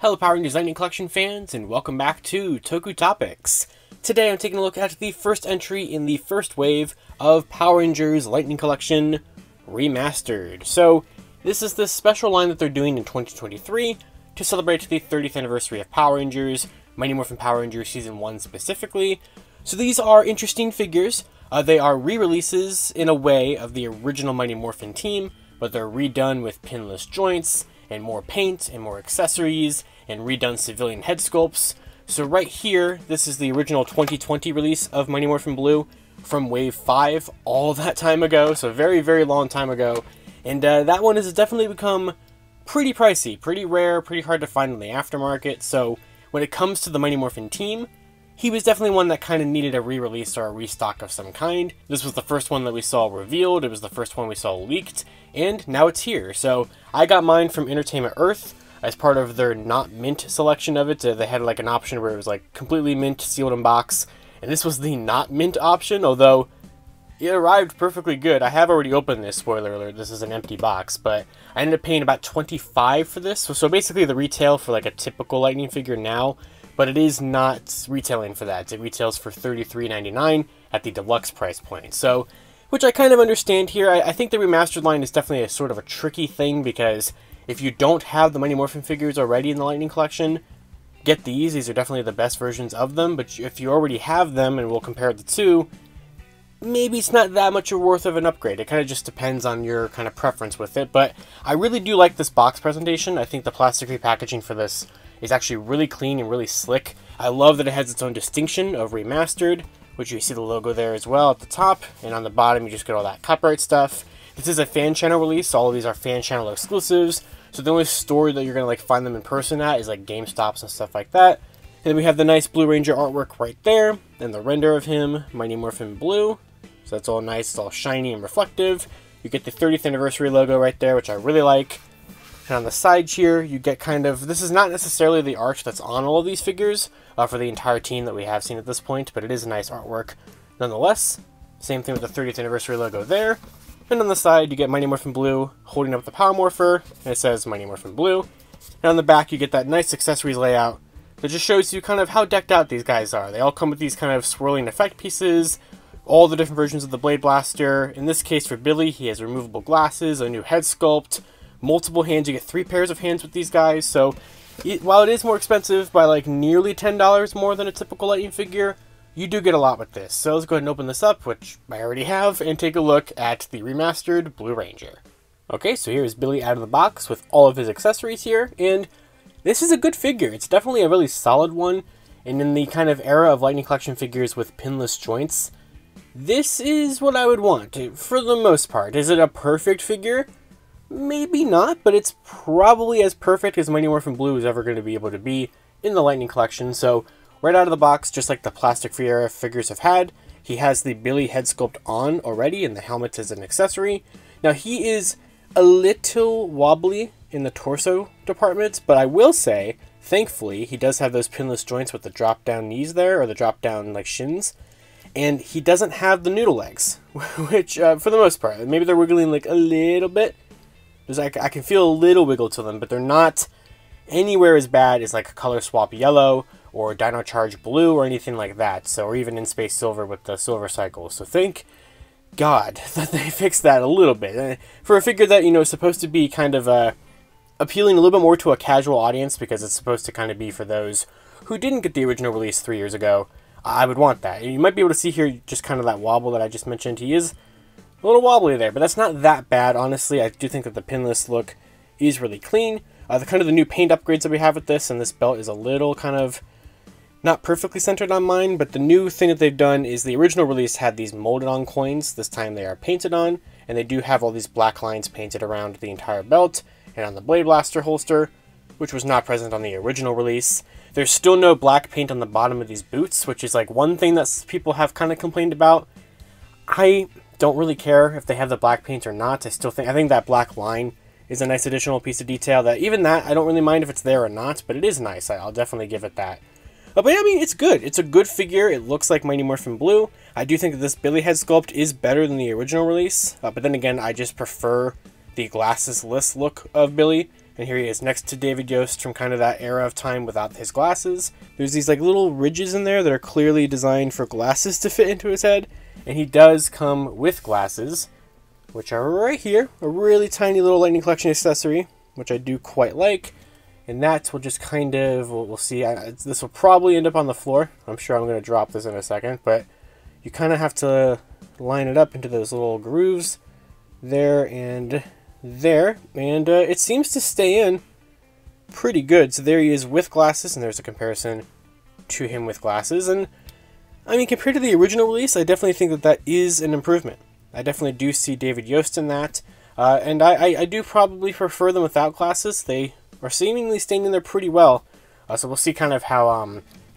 Hello Power Rangers Lightning Collection fans, and welcome back to Toku Topics. Today I'm taking a look at the first entry in the first wave of Power Rangers Lightning Collection Remastered. So, this is the special line that they're doing in 2023 to celebrate the 30th anniversary of Power Rangers, Mighty Morphin Power Rangers Season 1 specifically. So these are interesting figures. They are re-releases, in a way, of the original Mighty Morphin team, but they're redone with pinless joints, and more paint, and more accessories, and redone civilian head sculpts. So right here, this is the original 2020 release of Mighty Morphin Blue from Wave 5, all that time ago, so very, very long time ago. And that one has definitely become pretty pricey, pretty rare, pretty hard to find in the aftermarket. So when it comes to the Mighty Morphin team, he was definitely one that kind of needed a re-release or a restock of some kind. This was the first one that we saw revealed, it was the first one we saw leaked, and now it's here. So I got mine from Entertainment Earth as part of their not mint selection of it. They had like an option where it was like completely mint, sealed in box, and this was the not mint option, although it arrived perfectly good. I have already opened this, spoiler alert, this is an empty box, but I ended up paying about $25 for this. So basically the retail for like a typical Lightning figure now, but it is not retailing for that. It retails for $33.99 at the deluxe price point. So, which I kind of understand here. I think the remastered line is definitely a sort of a tricky thing, because if you don't have the Mighty Morphin figures already in the Lightning Collection, get these. These are definitely the best versions of them, but if you already have them, and we'll compare the two, maybe it's not that much worth of an upgrade. It kind of just depends on your kind of preference with it, but I really do like this box presentation. I think the plastic repackaging for this is actually really clean and really slick. I love that it has its own distinction of remastered, which you see the logo there as well at the top, and on the bottom you just get all that copyright stuff. This is a fan channel release, so all of these are fan channel exclusives, so the only store that you're going to like find them in person at is like GameStops and stuff like that. And then we have the nice Blue Ranger artwork right there, and the render of him, Mighty Morphin Blue. So that's all nice, it's all shiny and reflective. You get the 30th anniversary logo right there, which I really like. And on the side here, you get kind of, this is not necessarily the art that's on all of these figures for the entire team that we have seen at this point, but it is a nice artwork nonetheless. Same thing with the 30th anniversary logo there. And on the side, you get Mighty Morphin Blue holding up the Power Morpher, and it says Mighty Morphin Blue. And on the back, you get that nice accessories layout that just shows you kind of how decked out these guys are. They all come with these kind of swirling effect pieces, all the different versions of the Blade Blaster. In this case, for Billy, he has removable glasses, a new head sculpt, multiple hands. You get 3 pairs of hands with these guys, so while it is more expensive by like nearly $10 more than a typical Lightning figure, you do get a lot with this. So let's go ahead and open this up, which I already have, and take a look at the remastered Blue Ranger. Okay, so here's Billy out of the box with all of his accessories here, and this is a good figure. It's definitely a really solid one, and in the kind of era of Lightning Collection figures with pinless joints, this is what I would want, for the most part. Is it a perfect figure? Maybe not, but it's probably as perfect as Mighty Morphin Blue is ever going to be able to be in the Lightning Collection. So, right out of the box, just like the plastic-free era figures have had, he has the Billy head sculpt on already, and the helmet is an accessory. Now, he is a little wobbly in the torso department, but I will say, thankfully, he does have those pinless joints with the drop-down knees there, or the drop-down, like, shins. And he doesn't have the noodle legs, which, for the most part, maybe they're wiggling, like, a little bit. I can feel a little wiggle to them, but they're not anywhere as bad as like Color Swap Yellow or Dino Charge Blue or anything like that. So, or even In Space Silver with the Silver Cycle. So thank God that they fixed that a little bit. For a figure that, you know, is supposed to be kind of appealing a little bit more to a casual audience, because it's supposed to kind of be for those who didn't get the original release 3 years ago, I would want that. You might be able to see here just kind of that wobble that I just mentioned. He is a little wobbly there, but that's not that bad, honestly. I do think that the pinless look is really clean. The new paint upgrades that we have with this, and this belt is a little kind of not perfectly centered on mine, but the new thing that they've done is the original release had these molded on coins. This time they are painted on, and they do have all these black lines painted around the entire belt and on the Blade Blaster holster, which was not present on the original release. There's still no black paint on the bottom of these boots, which is like one thing that people have kind of complained about. I don't really care if they have the black paint or not. I think that black line is a nice additional piece of detail that, even that, I don't really mind if it's there or not, but it is nice. I'll definitely give it that. But yeah, I mean, it's good. It's a good figure. It looks like Mighty Morphin Blue. I do think that this Billy head sculpt is better than the original release, but then again, I just prefer the glasses-less look of Billy, And here he is next to David Yost from kind of that era of time without his glasses. There's these like little ridges in there that are clearly designed for glasses to fit into his head. And he does come with glasses, which are right here. A really tiny little Lightning Collection accessory, which I do quite like. And that will just kind of, we'll see, this will probably end up on the floor. I'm sure I'm going to drop this in a second, but you kind of have to line it up into those little grooves there and there, and it seems to stay in pretty good. So there he is with glasses, and there's a comparison to him with glasses. And I mean, compared to the original release, I definitely think that that is an improvement. I definitely do see David Yost in that, and I do probably prefer them without glasses. They are seemingly staying in there pretty well. So we'll see kind of how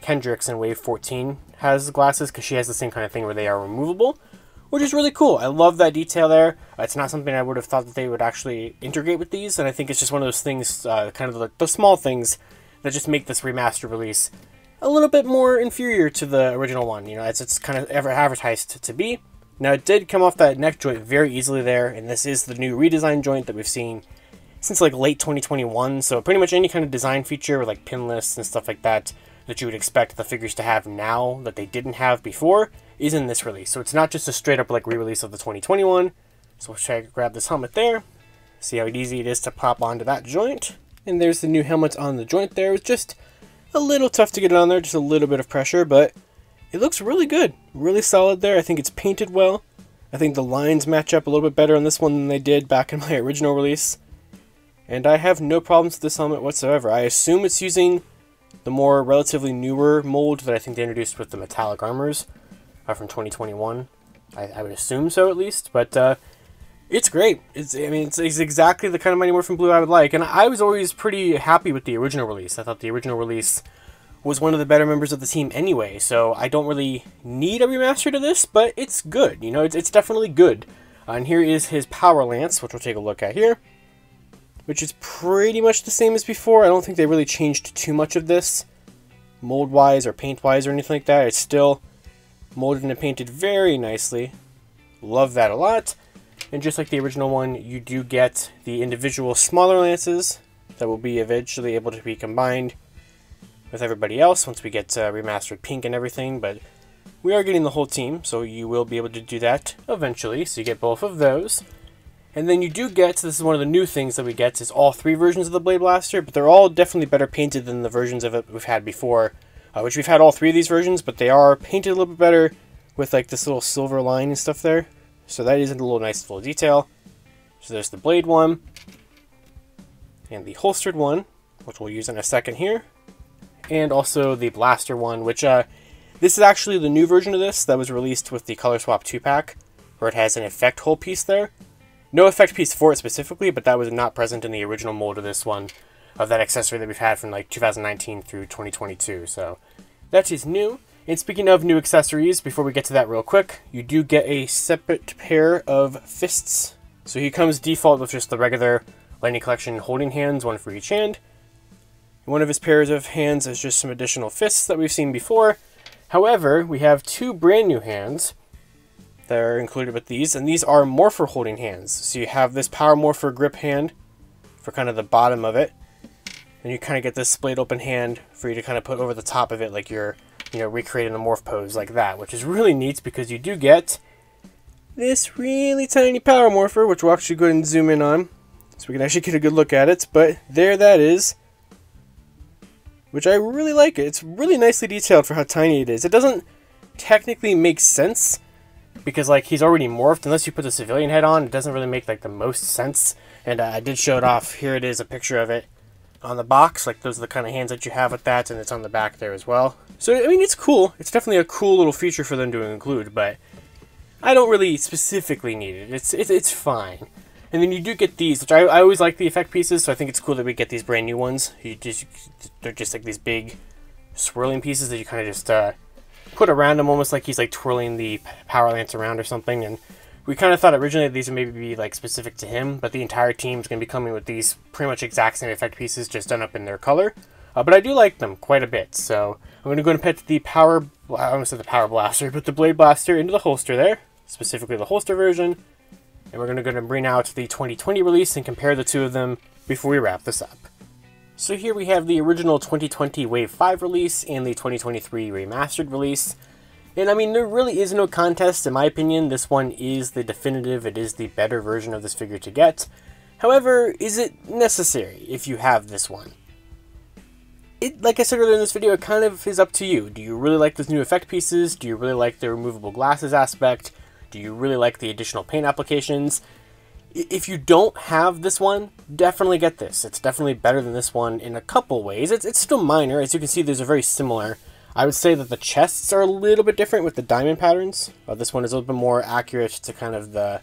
Kendrix in Wave 14 has glasses, because she has the same kind of thing where they are removable, which is really cool. I love that detail there. It's not something I would have thought that they would actually integrate with these, and I think it's just one of those things, kind of the small things that just make this remastered release a little bit more inferior to the original one. You know, it's kind of advertised to be. Now, it did come off that neck joint very easily there, and this is the new redesigned joint that we've seen since like late 2021, so pretty much any kind of design feature with like pin lists and stuff like that that you would expect the figures to have now that they didn't have before is in this release. So it's not just a straight up like re-release of the 2021. So we'll try to grab this helmet there, see how easy it is to pop onto that joint. And there's the new helmet on the joint there. It's just a little tough to get it on there, just a little bit of pressure, but it looks really good, really solid there. I think it's painted well. I think the lines match up a little bit better on this one than they did back in my original release. And I have no problems with this helmet whatsoever. I assume it's using the more relatively newer mold that I think they introduced with the metallic armors from 2021. I would assume so, at least, but it's great. It's exactly the kind of Mighty Morphin Blue I would like, and I was always pretty happy with the original release. I thought the original release was one of the better members of the team anyway, so I don't really need a remaster to this, but it's good. You know, it's definitely good. And here is his Power Lance, which we'll take a look at here, which is pretty much the same as before. I don't think they really changed too much of this, mold-wise or paint-wise or anything like that. It's still molded and painted very nicely. Love that a lot. And just like the original one, you do get the individual smaller lances that will be eventually able to be combined with everybody else once we get remastered pink and everything. But we are getting the whole team, so you will be able to do that eventually. So you get both of those. And then you do get, this is one of the new things that we get, is all three versions of the Blade Blaster, but they're all definitely better painted than the versions of it we've had before, which we've had all three of these versions, but they are painted a little bit better with like this little silver line and stuff there. So that is a little nice full detail. So there's the Blade one, and the holstered one, which we'll use in a second here, and also the Blaster one, which this is actually the new version of this that was released with the Color Swap 2-pack, where it has an effect hole piece there. No effect piece for it specifically, but that was not present in the original mold of this one, of that accessory that we've had from like 2019 through 2022. So that is new. And speaking of new accessories, before we get to that real quick, you do get a separate pair of fists. So he comes default with just the regular Lightning Collection holding hands, one for each hand. One of his pairs of hands is just some additional fists that we've seen before. However, we have two brand new hands that are included with these, and these are Morpher holding hands. So you have this Power Morpher grip hand for kind of the bottom of it, and you kind of get this splayed open hand for you to kind of put over the top of it like you're, you know, recreating a morph pose like that, which is really neat because you do get this really tiny Power Morpher, which we'll actually go ahead and zoom in on so we can actually get a good look at it. But there that is, which I really like it. It's really nicely detailed for how tiny it is. It doesn't technically make sense because like he's already morphed. Unless you put the civilian head on, it doesn't really make like the most sense. And I did show it off. Here it is, a picture of it on the box. Like those are the kind of hands that you have with that, and it's on the back there as well. So I mean, it's cool. It's definitely a cool little feature for them to include, but I don't really specifically need it. It's fine. And then you do get these, which I always like the effect pieces, so I think it's cool that we get these brand new ones. They're just like these big swirling pieces that you kind of just put around him, almost like he's like twirling the Power Lance around or something. And we kind of thought originally these would maybe be like specific to him, but the entire team is going to be coming with these pretty much exact same effect pieces, just done up in their color. But I do like them quite a bit, so I'm going to go and put the I almost said the Power Blaster, but the Blade Blaster into the holster there, specifically the holster version. And we're going to go and bring out the 2020 release and compare the two of them before we wrap this up. So here we have the original 2020 Wave 5 release and the 2023 remastered release. And I mean, there really is no contest, in my opinion. This one is the definitive, it is the better version of this figure to get. However, is it necessary if you have this one? Like I said earlier in this video, it kind of is up to you. Do you really like those new effect pieces? Do you really like the removable glasses aspect? Do you really like the additional paint applications? If you don't have this one, definitely get this. It's definitely better than this one in a couple ways. It's still minor. As you can see, there's a very similar. I would say that the chests are a little bit different with the diamond patterns. This one is a little bit more accurate to kind of the...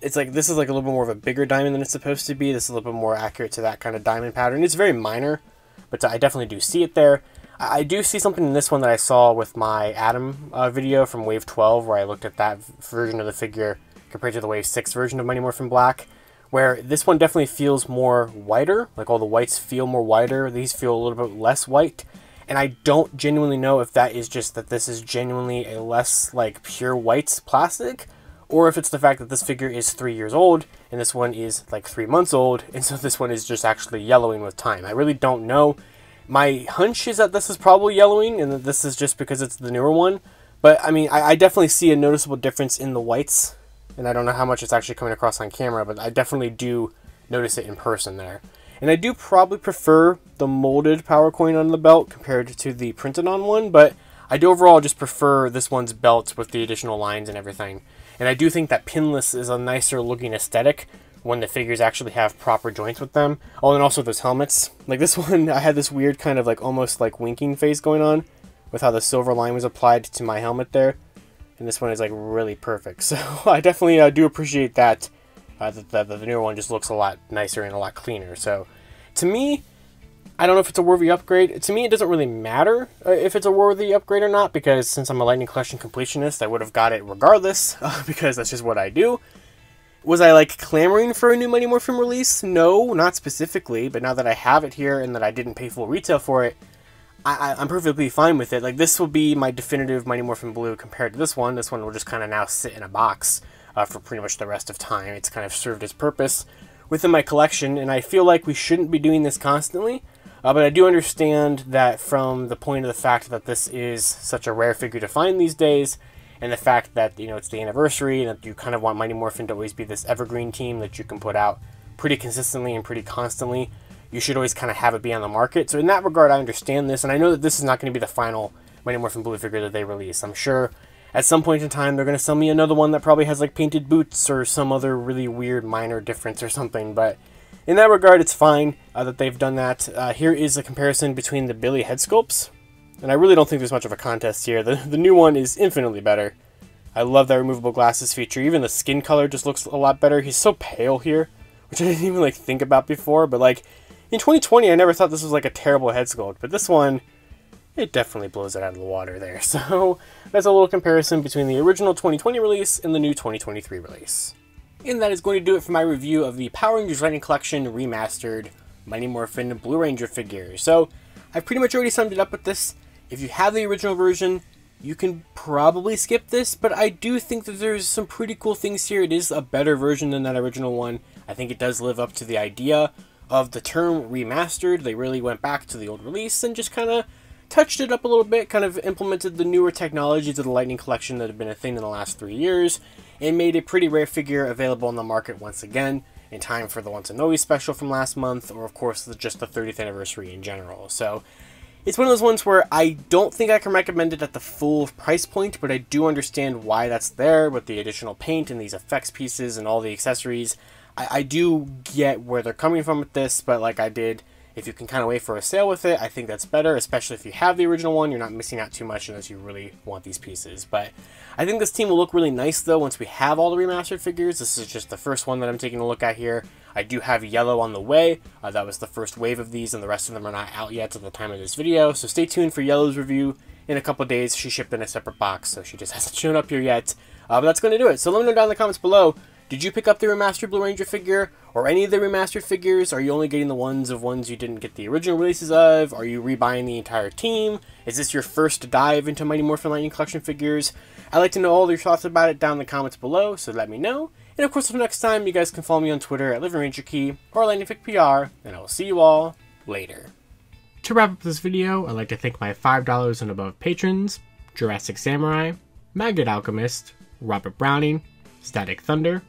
It's like, this is like a little bit more of a bigger diamond than it's supposed to be. This is a little bit more accurate to that kind of diamond pattern. It's very minor, but I definitely do see it there. I do see something in this one that I saw with my Adam video from Wave 12, where I looked at that version of the figure compared to the Wave 6 version of Mighty Morphin Black, where this one definitely feels more whiter. Like, all the whites feel more whiter. These feel a little bit less white. And I don't genuinely know if that is just that this is genuinely a less, like, pure white plastic, or if it's the fact that this figure is 3 years old, and this one is, like, 3 months old, and so this one is just actually yellowing with time. I really don't know. My hunch is that this is probably yellowing, and that this is just because it's the newer one. But, I mean, I definitely see a noticeable difference in the whites. And I don't know how much it's actually coming across on camera, but I definitely do notice it in person there. And I do probably prefer the molded power coin on the belt compared to the printed on one, but I do overall just prefer this one's belt with the additional lines and everything. And I do think that pinless is a nicer looking aesthetic when the figures actually have proper joints with them. Oh, and also those helmets. Like this one, I had this weird kind of like almost like winking face going on with how the silver line was applied to my helmet there. And this one is like really perfect. So I definitely do appreciate that, the newer one just looks a lot nicer and a lot cleaner. So to me, I don't know if it's a worthy upgrade. To me, it doesn't really matter if it's a worthy upgrade or not, because since I'm a Lightning Collection completionist, I would have got it regardless, because that's just what I do. Was I like clamoring for a new Mighty Morphin release? No, not specifically, but now that I have it here and that I didn't pay full retail for it, I'm perfectly fine with it. Like, this will be my definitive Mighty Morphin Blue compared to this one. This one will just kind of now sit in a box for pretty much the rest of time. It's kind of served its purpose within my collection, and I feel like we shouldn't be doing this constantly. But I do understand that from the point of the fact that this is such a rare figure to find these days, and the fact that, you know, it's the anniversary, and that you kind of want Mighty Morphin to always be this evergreen team that you can put out pretty consistently and pretty constantly, you should always kind of have it be on the market. So in that regard, I understand this, and I know that this is not going to be the final Mighty Morphin Blue figure that they release. I'm sure at some point in time they're going to sell me another one that probably has like painted boots or some other really weird minor difference or something, but in that regard, it's fine that they've done that. Here is a comparison between the Billy head sculpts, and I really don't think there's much of a contest here. The new one is infinitely better. I love that removable glasses feature. Even the skin color just looks a lot better. He's so pale here, which I didn't even like think about before, but like in 2020, I never thought this was like a terrible head sculpt, but this one, it definitely blows it out of the water there. So that's a little comparison between the original 2020 release and the new 2023 release. And that is going to do it for my review of the Power Rangers Lightning Collection Remastered Mighty Morphin Blue Ranger figure. So I've pretty much already summed it up with this. If you have the original version, you can probably skip this, but I do think that there's some pretty cool things here. It is a better version than that original one. I think it does live up to the idea of the term remastered. They really went back to the old release and just kind of touched it up a little bit, kind of implemented the newer technologies of the Lightning Collection that have been a thing in the last 3 years, and made a pretty rare figure available on the market once again, in time for the Once and Always special from last month, or of course just the 30th anniversary in general. So it's one of those ones where I don't think I can recommend it at the full price point, but I do understand why that's there with the additional paint and these effects pieces and all the accessories. I do get where they're coming from with this, but like I did, if you can kind of wait for a sale with it, I think that's better, especially if you have the original one. You're not missing out too much unless you really want these pieces. But I think this team will look really nice, though, once we have all the remastered figures. This is just the first one that I'm taking a look at here. I do have yellow on the way. That was the first wave of these, and the rest of them are not out yet at the time of this video. So stay tuned for Yellow's review in a couple days. She shipped in a separate box, so she just hasn't shown up here yet. But that's going to do it. So let me know down in the comments below. Did you pick up the remastered Blue Ranger figure, or any of the remastered figures? Are you only getting the ones you didn't get the original releases of? Are you rebuying the entire team? Is this your first dive into Mighty Morphin Lightning Collection figures? I'd like to know all your thoughts about it down in the comments below, so let me know. And of course, until next time, you guys can follow me on Twitter at LivingRangerKey or LightningFigPR, and I will see you all later. To wrap up this video, I'd like to thank my $5 and above patrons: Jurassic Samurai, Maggot Alchemist, Robert Browning, Static Thunder,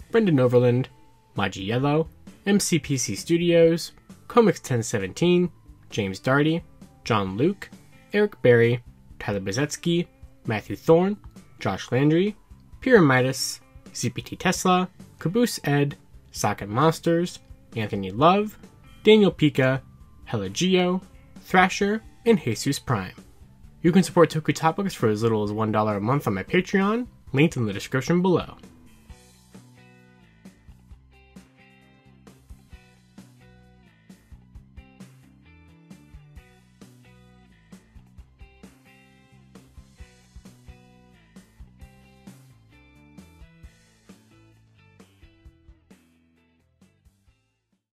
Brendan Overland, Maji Yellow, MCPC Studios, Comics 1017, James Darty, John Luke, Eric Berry, Tyler Bezetsky, Matthew Thorne, Josh Landry, Pyramidus, CPT Tesla, Caboose Ed, Socket Monsters, Anthony Love, Daniel Pika, Hella Geo, Thrasher, and Jesus Prime. You can support Toku Topics for as little as $1 a month on my Patreon, linked in the description below.